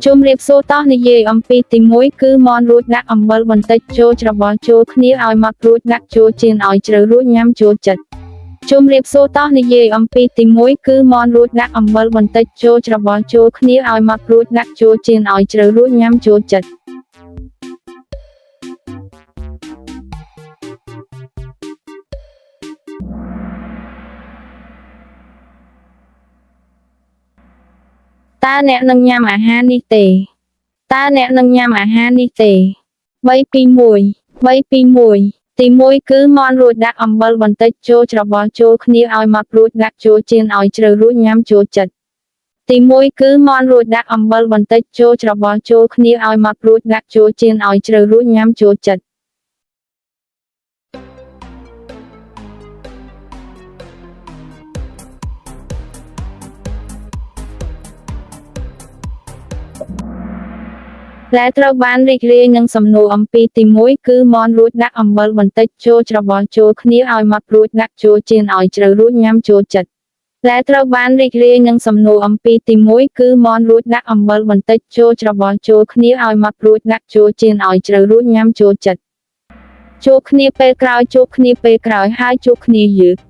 ជុំរៀបសួរតោះនិយាយអំពីទី1គឺមន់រួចដាក់អំបិលបន្តិចចូលច្របល់ចូលគ្នាឲ្យម៉ត់រួចដាក់ចូលចៀនឲ្យជ្រៅរួចញ៉ាំចូលចិត្តជុំរៀបសួរតោះនិយាយអំពីទី1គឺមន់រួចដាក់អំបិលបន្តិចចូលច្របល់ចូលគ្នាឲ្យម៉ត់រួចដាក់ចូលចៀនឲ្យជ្រៅរួចញ៉ាំចូលចិត្តតើអ្នកនឹងញ៉ាំអាហារនេះទេតើអ្នកនឹងញ៉ាំអាហារនេះទេ3 2 1 3 2 1ទី1គឺមន់រួចដាក់អំបិលបន្តិចចូលច្របល់ចូលគ្នាឲ្យម៉ត់រួចដាក់ចូលចៀនឲ្យជ្រៅរួចញ៉ាំចូលចិត្តទី1គឺមន់រួចដាក់អំបិលបន្តិចចូលច្របល់ចូលគ្នាឲ្យម៉ត់រួចដាក់ចូលចៀនឲ្យជ្រៅរួចញ៉ាំចូលចិត្តដែលត្រូវបានរីករាយនឹងសំណួរអំពីទី1គឺមន់រួចដាក់អំបិលបន្តិចចូលច្របល់ចូលគ្នាឲ្យម៉ត់រួចដាក់ចូលចៀនឲ្យជ្រៅរួចញ៉ាំចូលចិត្តដែលត្រូវបានរីករាយនឹងសំណួរអំពីទី1គឺមន់រួចដាក់អំបិលបន្តិចចូលច្របល់ចូលគ្នាឲ្យម៉ត់រួចដាក់ចូលចៀនឲ្យជ្រៅរួចញ៉ាំចូលចិត្តជួបគ្នាពេលក្រោយហើយជួបគ្នាយឺត